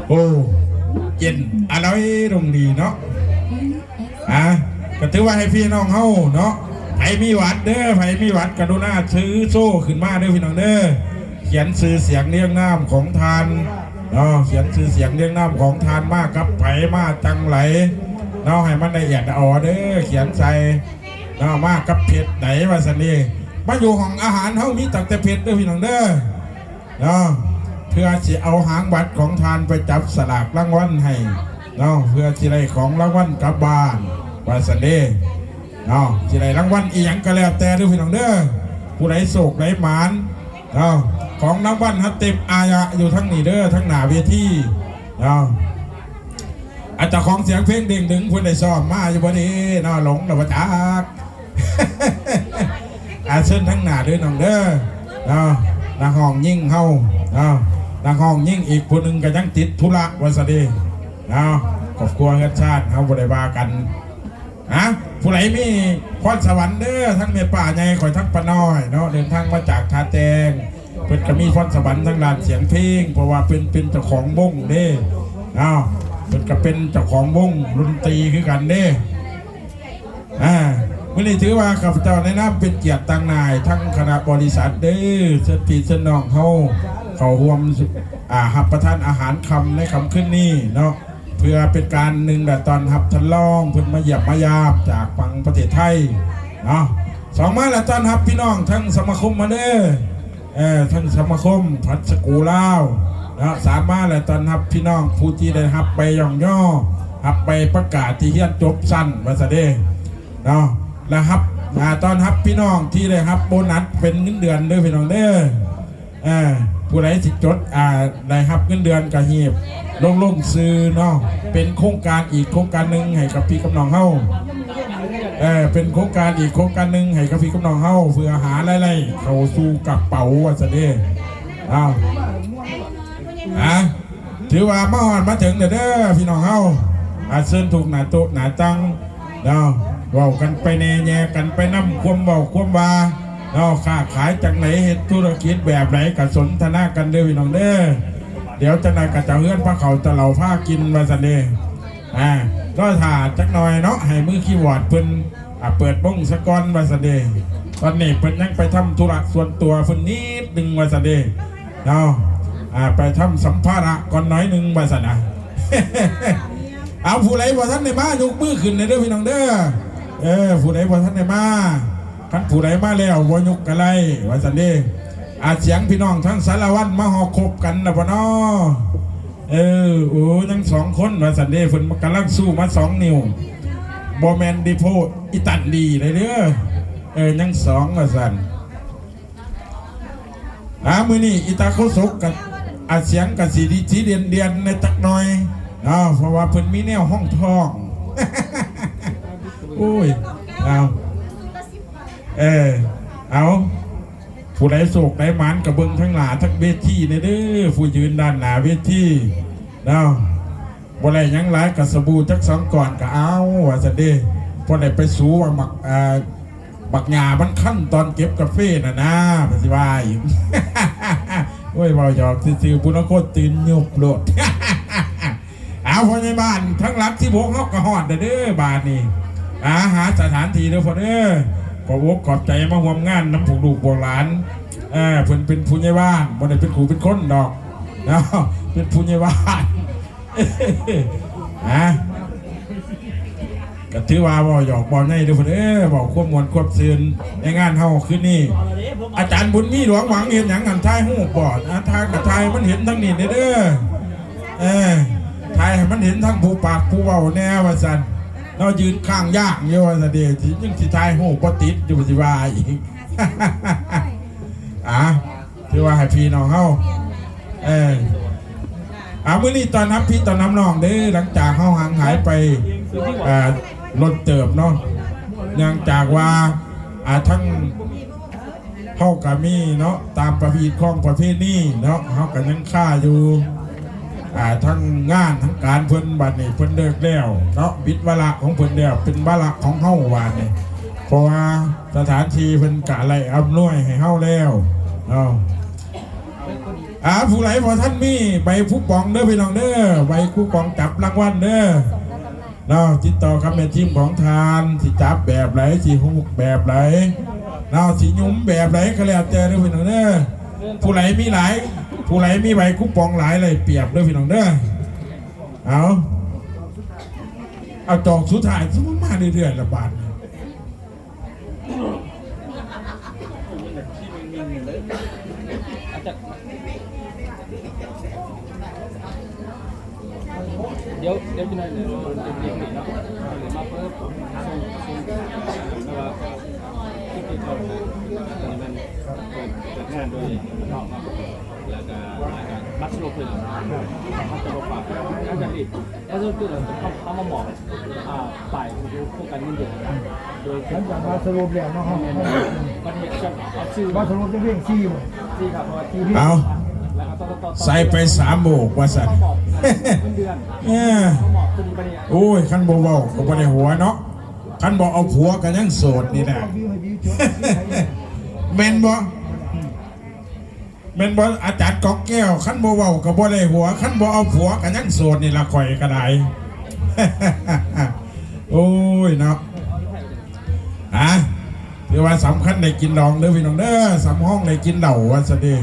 โอ้เย็นอะไรตรงดีเนาะก็ถือว่าให้พี่น้องเฮาเนาะไผมีวัดเด้อไผมีวัดกรุณาซื้อโซ่ขึ้นมาเด้อพี่น้องเด้อเขียนชื่อเสียงเรียงนามของทานเนาะเขียนชื่อเสียงเรียงนามของทานมากกับไผมาจังไหลเนาะให้มันละเอียดอ่อเด้อเขียนใส่เนาะมากกับเผ็ดไหนว่าสันนี่มาอยู่ห้องอาหารเฮามีตั้งแต่เผ็ดเด้อพี่น้องเด้อเนาะเพื่อจะเอาหางบัตรของทานไปจับสลากรางวัลให้เนาะเพื่อจะได้ของรางวัลกลับบ้านว่าสันนี่เนาะจะได้รางวัลอีหยังก็แล้วแต่ด้วยพี่น้องเด้อผู้ใดโศกใดหมานเนาะของรางวัลฮัตเต็มอายะอยู่ทั้งนี้เด้อทั้งหน้าเวทีเนาะอาจจะของเสียงเพลงเด้งดึงเพื่อนได้ซ้อมมาอยู่บ่ดีเนาะหลงระบจักเชิญทั้งหน้าด้วยน้องเด้อเนาะนางห้องยิ่งเฮาเนาะนางห้องยิ่งอีกคนหนึ่งก็ยังติดธุระวันสดีเนาะครอบครัวเงินชาติเฮาบ่ได้ว่ากันผู้ไหนมีพรสวรรค์เด้อทั้งเมป่าใหญ่ข่อยทั้งปน้อยเนาะเดินทางมาจากท่าแจงเพิ่นก็มีพรสวรรค์ทั้งด้านเสียงเพลงเพราะว่าเป็นเจ้าของวงเด้เนาะเพิ่นก็เป็นเจ้าของวงดนตรีคือกันเด้มื้อนี้ถือว่าข้าพเจ้าในนามเป็นเกียรติต่างนายทั้งคณะบริษัทเด้อเชิญพี่เชิญน้องเขาร่วมรับประทานอาหารค่ำในค่ำคืนนี้เนาะเพื่อเป็นการหนึ่งแต่ตอนหับทันล่องเพื่อนมาเหยียบมายาบจากฝั่งประเทศไทยเนาะสองมาแล้วตอนหับพี่น้องทั้งสมาคมมาเด้อทั้งสมาคมพัดสกูลาวนะสามารถแล้วตอนหับพี่น้องผู้ที่ได้หับไปย่องย่อหับไปประกาศที่เฮียนจบสั้นมาซะเด้เนาะแล้วหับตอนหับพี่น้องที่ได้หับโบนัสเป็นเงินเดือนเด้อพี่น้องเด้อผู้ใดสิจดได้หับเงินเดือนกระหีบลงซื้อเนาะเป็นโครงการอีกโครงการหนึ่งให้กับพี่กับน้องเฮาเป็นโครงการอีกโครงการหนึ่งให้กับพี่กับน้องเฮาเพื่อหาอะไรเข้าสู่กระเป๋าว่าซะเด้ถือว่ามาถึงเด้อพี่น้องเฮาเชิญถูกหนาโตหนาตังเนาะเว้ากันไปแน่กันไปนำความเว้าความว่าเนาะค้าขายจากไหนเฮ็ดธุรกิจแบบไหนก็สนทนากันเด้อพี่น้องเด้อเดี๋ยวจะนายกระเจ้าเฮือนพระเขาจะเหล่าผ้ากินมาซะเด้ก็ถ่าจักหน่อยเนาะให้มือคีย์บอร์ดเพิ่นเปิดบ้งสะก้อนมาซะเด้ตอนนี้เพิ่นยังไปทำธุระส่วนตัวเพิ่นนิดนึงมาซะเด้เนาะไปทำสัมภาระก่อนน้อยนึงมาซะนะเอาผู้ใดบ่ท่านได้มายกมือขึ้นในเด้อพี่น้องเด้อผู้ใดบ่ท่านได้มาท่านผู้ใดมาแล้วบ่ยกกะไรว่าซะเด้เสียงพี่น้องทั้งสารวัตรมาหอคบกันนะพ่อน้อทั้งสองคนว่าสันเดย์ฝนกำลังสู้มา2 นิ้วบอแมนดิโพอิตันดีเลยเด้อยัง2ว่าสันมือนี่อิตาโคศกกับเสียงกับสีดีเดียนในจักหน่อยเนาะเพราะว่าเพิ่นมีแนวห้องทองโอ้ยเอาผู้ใดโศกใดหมานกับเบิ้งทั้งหลาทั้งเวทีเด้อผู้ยืนด้านหน้าเวทีเนาะบ่ได้ยังหลายกับสบู่จัก2 ก่อนก็เอาว่าซะเด้บ่ได้ไปสู้ว่าบักหญ้ามันคั่นตอนเก็บกาแฟน่ะนะบ่สิว่าอีกโอ้ยเว้าหยอกซื่อๆผู้นักโคตรตื่นยุบโลดเอาพ่อใหญ่บ้านทั้งรักที่6เฮาก็ฮอดเด้อบาดนี้หาสถานที่เด้อพ่อเด้อขอบใจมาร่วมงานน้ำผูกลูกโบราณเพิ่นเป็นผู้ใหญ่บ้านบ่ได้เป็นขู่เป็นคนดอกเนาะเป็นผู้ใหญ่บ้านก็ถือว่าบ่หยอกบ่ใหญ่เด้อเพิ่นบ่ควบมวลควบซื่นในงานเฮาคืนนี้อาจารย์บุญมีหลวงหวังเห็นหยังกันทายฮู้บ่ทายกับทายมันเห็นทั้งนี้เด้อทายให้มันเห็นทั้งผู้ปากผู้เว้าแน่ว่าซั่นเรายืนข้างยากเยอะซะเดียวที่ยังที่ทายหูปติดอยู่สิว่าอีกที่ว่าให้พี่น้องเฮามื้อนี้ตอนนับพี่ตอนน้ำน้องเด้อหลังจากเฮาห่างหายไปรถเติบเนาะ เนื่องจากว่าทั้งเฮาก็มีเนาะตามประเพณีของประเพณีเนาะเฮาก็ยังค่าอยู่ทั้งงานทั้งการเพิ่นบัดนี้เพิ่นเลิกแล้วเนาะบิดวาระของเพิ่นแล้วเป็นวาระของเฮาว่านี่เพราะว่าสถานที่เพิ่นกะอะไรอำนวยให้เฮาแล้วเนาะผู้ไหลพอท่านมีใบผู้ปองเด้อพี่น้องเด้อใบผู้ปองจับรางวัลเด้อเนาะติดต่อกับแม่ทีมของทานสิจับแบบไหนสิหุกแบบไหนเนาะสิยุ่มแบบไหนก็แล้วแต่เด้อพี่น้องเด้อผู้ไหลมีหลายผู้ไหลมีใบคูปองหลายเลยเปรียบเด้อพี่น้องเด้อเอาจองสุดท้ายสมมติมาเรื่อยๆละบาทเดี๋ยวพี่นายเนี่ยจะเรียกหน่อยเนาะมาเพิ่มแล้วก็ที่ติดต่อตอนนี้มันเกิดงานโดยนอกแล้วก็มัดสรุปเลยมันจะบอกว่าอาจารย์ดิแล้วสรุปคือเราจะเข้ามาหมอกฝ่ายพวกการเงินเดือนโดยฉันจะมาสรุปแล้วเนาะมันเหตุกับชื่อมาสรุปจะเรียกชื่อครับเพราะว่าที่เอาใส่ไป3 โบกว่าสัตว์โอ้ยขันโบเบาก็บ่ได้หัวเนาะขันบอกเอาผัวกันยังโสดนี่แหละเมนบ่อาจารย์กอกแก้วขันโบเบาก็บ่ได้หัวขันบ่เอาผัวกันยังโสดนี่ละข่อยก็ได้โอ้ยเนาะถือว่าสำคัญในกินดองเด้อพี่น้องเด้อสำห้องในกินเหล่าวันสะดี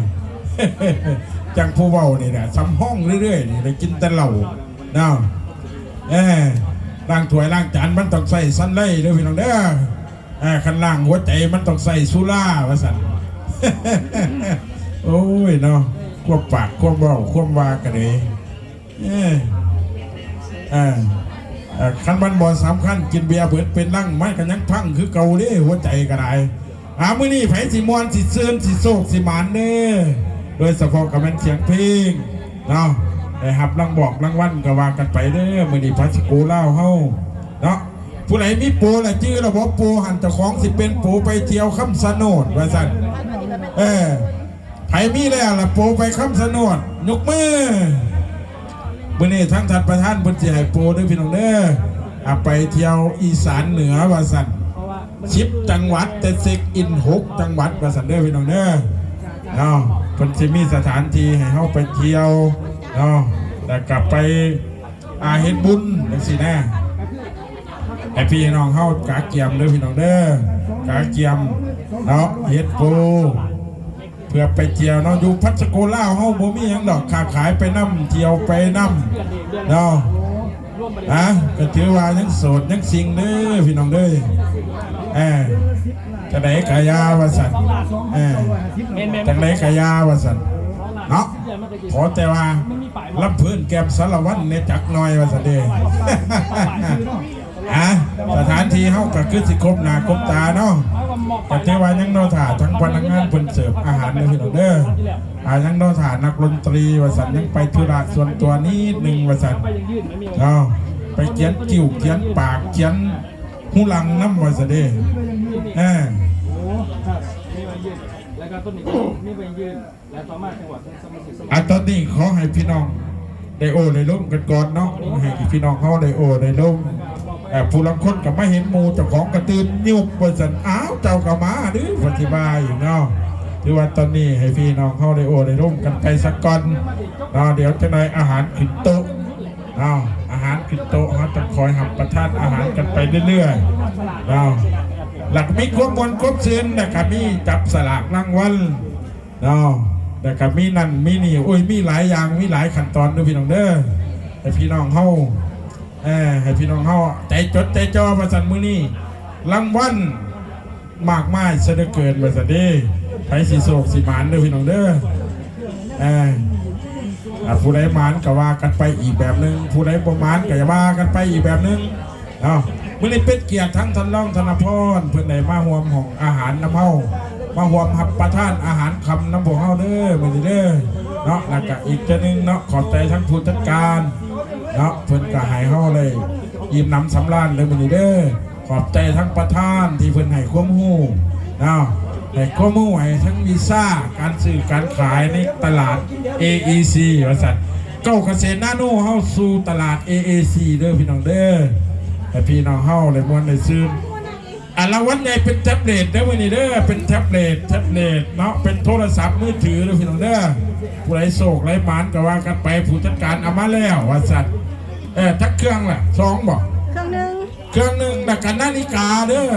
จังผู้เบานี่แหละซ้ำห้องเรื่อยๆนี่ได้กินแต่เหล่าเนาะล้างถ้วยล้างจานมันต้องใส่ซันไล่เด้อพี่น้องเด้อคันล่างหัวใจมันต้องใส่สุราว่าสันโอ้ยเนาะควบปากควบเบาควบวากันเลยคันบันบอล3 ขั้นกินเบียร์เบิดเป็นร่างไม้กันยังพังคือเกาเด้หัวใจก็ได้มื้อนี้ไผสิมวนสิเสื่อมสิโศกสิหมานเด้อโดยเฉพาะกับเป็นเสียงเพลงเนาะได้หับรางวัลก็ว่ากันไปเด้อมื้อนี้พัชโกเล่าเฮาเนาะผู้ใดมีโปรละชื่อระบบโปรหันเจ้าของสิเป็นโปรไปเที่ยวคำสนดว่าซั่นไผมีแล้วล่ะโปรไปคำสนดยกมือมื้อนี้ทั้งท่านประธานเพิ่นสิให้โปรเด้อพี่น้องเด้อไปเที่ยวอีสานเหนือว่าซั่น10 จังหวัดแต่เซ็กอิน6 จังหวัดว่าซั่นเด้อพี่น้องเด้อเนาะเพิ่นสิมีสถานที่ให้เฮาไปเที่ยวเนาะแล้วกลับไปเฮ็ดบุญจังซี่นะให้พี่น้องเฮากะเกียมเด้อพี่น้องเด้อกะเกียมเนาะเฮ็ดโปเพื่อไปเที่ยวเนาะอยู่พัชโกลาวเฮาบ่มีหยังดอกค้าขายไปนำเที่ยวไปนำเนาะก็ถือว่ายังโสดยังซิงเด้อพี่น้องเด้อจะไหนกายาวสันจะไหนกายาวสันเนาะขอแต่ว่ารับเพื่อนแก้มสารวัตรเนี่ยจักน้อยวสันเด้สถานที่เฮาก็คือสิครบหน้าครบตาเนาะแต่เทวายังโนถ่าทั้งพนักงานเพิ่นเสิร์ฟอาหารเลยพี่น้องเด้อยังโนถ่านักดนตรีว่าสันยังไปธุระส่วนตัวนิดนึงว่าสันเนาะไปเขียนกิ้วเขียนปากเขียนหูหลังน้ำว่าสันเด้แล้วก็ต้นนี้มีใบยืนและต่อมาจังหวัดสมุทรสาครตอนนี้ขอให้พี่น้องได้โอได้ร่มกันก่อนเนาะให้พี่น้องเขาได้โอได้ร่มผู้ลังคนกับไม่เห็นมูเจ้าของกระตือนยุบบนสันอ้าวเจ้ากระมาดื้อปฏิบัติอยู่เนาะที่ว่าตอนนี้ให้พี่น้องเขาได้โอได้ร่มกันไปสักก่อนเนาะเดี๋ยวจะได้อาหารขึ้นโต๊ะเนาะอาหารขึ้นโต๊ะเขาจะคอยหับประทานอาหารกันไปเรื่อยๆเนาะหลักมีควบมวลควบเชิญนะครับมีจับสลากรางวัลเนาะนะครับมีนั่นมีนี่โอ้ยมีหลายอย่างมีหลายขั้นตอนด้วยพี่น้องเด้อให้พี่น้องเขาให้พี่น้องเขาใจจดใจจ่อประสันมือนี่รางวัลมากมายเสด็จเกินประสันดีไปสีโศกสีหมานด้วยพี่น้องเด้อผู้ใดหมานก็ว่ากันไปอีกแบบนึงผู้ใดประมาณก็ว่ากันไปอีกแบบนึงเนาะมื่อนี้เป็นเกียรติทั้งท่านรองธนพรเพื่อนในมาห่วมของอาหารน้ำเฮามาห่วมหับประทานอาหารคำน้ำพวกเฮาเด้อมื่อนี้เด้อเนาะแล้วก็อีกเจ้านึงเนาะขอบใจทั้งผู้จัดการเนาะเพื่อนก็ให้เฮาเลยยิ้มน้ำสำราญเลยมื่อนี้เด้อ ขอบใจทั้งประธานที่เพิ่นให้ความรู้เนาะให้ความรู้ให้ทั้งวีซ่าการซื้อการขายในตลาด AEC ว่าซั่นเก้าเกษตรนาโนเฮาสู่ตลาด AEC เด้อพี่น้องเด้อให้พี่น้องเฮาได้ม่วนได้ซื้อรางวัลใหญ่เป็นแท็บเล็ตเด้อมื้อนี้เด้อเป็นแท็บเล็ตเนาะเป็นโทรศัพท์มือถือเด้อพี่น้องเด้อผู้ใดโศกไรหมานก็ว่ากันไปผู้จัดการเอามาแล้วว่าซั่นทักเครื่องล่ะ2บ่เครื่องหนึ่งแต่กันนาฬิกาเด้อ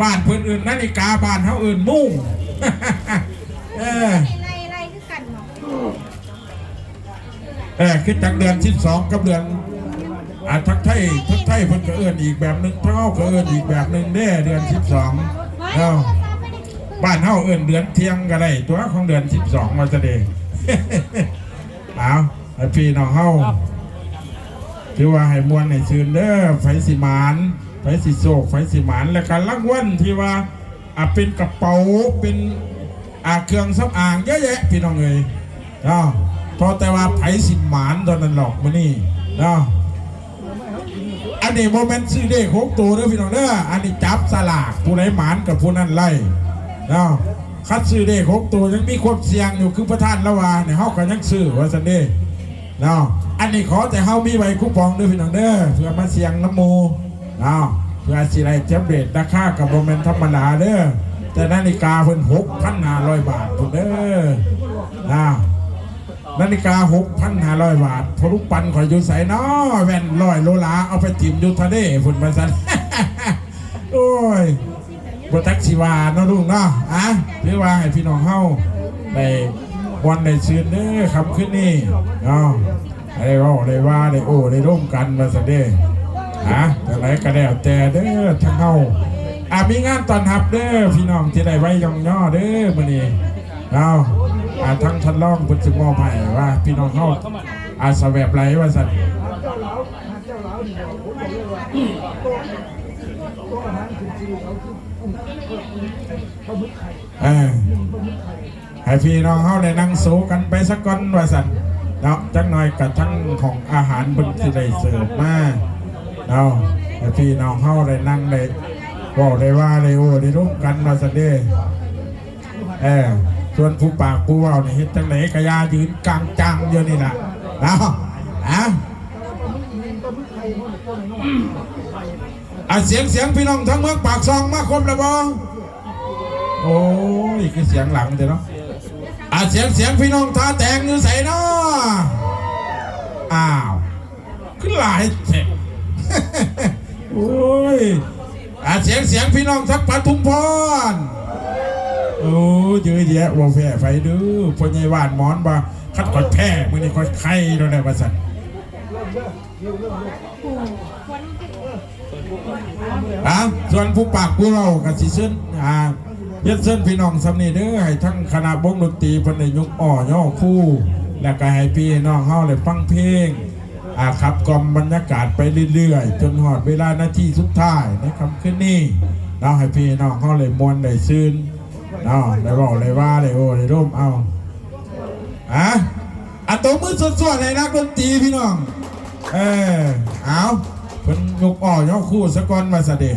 บ้านเพื่อนอื่นนาฬิกาบ้านเขาอื่นมุ่ง ไรคือกันเนาะคือจากเดือน12กับเดือนทักไทยเพิ่นก็เอื่นอีกแบบหนึ่งเท่าก็เอื่นอีกแบบหนึ่งเด้เดือน12เอ้าบ้านเขาอื่นเดือนเที่ยงก็ได้ตัวของเดือน12มาจะเด้ เอาพี่น้องเขาถือว่าให้มวลให้ชื่นเด้อไฟสิมานไฟสิโศกไฟสิมานและการรางวัลที่ว่าเป็นกระเป๋าเป็นเครื่องสำอางเยอะแยะพี่น้องเอ้ยเนาะพอแต่ว่าไฟสิมานตอนนั้นหลอกมานี่เนาะอันนี้โมเมนต์ซื้อเลข6ตัวเด้อพี่น้องเด้ออันนี้จับสลากผู้ไหนหมานกับผู้นั้นไล่เนาะคัดซื้อเลข6ตัวยังมีความเสี่ยงอยู่คือประธานละว่าเนี่ยเฮาก็ยังซื้อว่าซั่นเด้เนาะอันนี้ขอแต่เฮามีใบคูปองด้วยพี่น้องเด้อเพื่อมาเสี่ยงน้ำมูเนาะเพื่อสิได้แจ็บเรทราคากับโมเมนต์ธรรมดาเด้อแต่นาฬิกาเพิ่น6,500 บาทพุ่นเด้อนาฬิกา6,500 บาทพอลูกปันข่อยอยู่ใส่เนาะแว่น100โลลาเอาไปจิ้มอยู่ทะเลพุ่นมาซั่น โอ้ยบ่ตักสิว่าเนาะลุงเนาะหรือว่าให้พี่น้องเฮาได้วันได้ชื่นเด้อครับขึ้นนี่เนาะได้ว่าได้โอ้ได้ร่วมกันมาซะเด้แต่ไหนก็แล้วแต่เด้อทั้งเฮามีงานตอนรับเด้อพี่น้องที่ได้ไว้ย่องย่อเด้อมื้อนี้ทั้งท่านรองเพิ่นสิมอบให้ว่าพี่น้องเฮาสแวบไหลว่าซั่นให้พี่น้องเฮาได้นั่งสู้กันไปสักก่อนว่าซั่นเนาะจักหน่อยกับทั้งของอาหารเพิ่นสิได้เสิร์ฟมาเนาะให้พี่น้องเฮาได้นั่งได้บอกได้ว่าได้โอ้ได้ร่วมกันมาซั่นเด้ส่วนผู้ปากผู้เว้านี่เฮ็ดจังได๋ก็อย่ายืนกลางจังอยู่นี่ล่ะเนาะเสียงพี่น้องทั้งเมืองปากซองมาครบแล้วบ่โอ้ยคือเสียงหลังเด้อเนาะเสียงพี่น้องท่าแตงอยู่ใส่เนาะขึ้นหลายแท้ โอ้ยเสียงพี่น้องทักปทุมพรโอ้เยอะแยะว่าแพ้ไฟดูพ่อใหญ่หวานหมอนบ่คัดกดแพ้มื้อนี้กดไข่แล้วได้ว่าซั่นส่วนผู้ปากผู้เราก็สิซึ้นเฮ็ดเส้นพี่น้องสำนีเด้อให้ทั้งคณะวงดนตรีเพิ่นได้ยกย่อคู่แล้วก็ให้พี่น้องเฮาได้ฟังเพลงขับกล่อมบรรยากาศไปเรื่อยๆจนหอดเวลานาทีสุดท้ายในค่ำคืนนี้เราให้พี่น้องเฮาได้มวนได้ซื่นได้บอกได้ว่าได้โอ้ได้ร่มเอาตัวมือสดๆเลยนักดนตรีพี่น้องเอาเพิ่นยกย่อคู่ซะก่อนมาซะเด้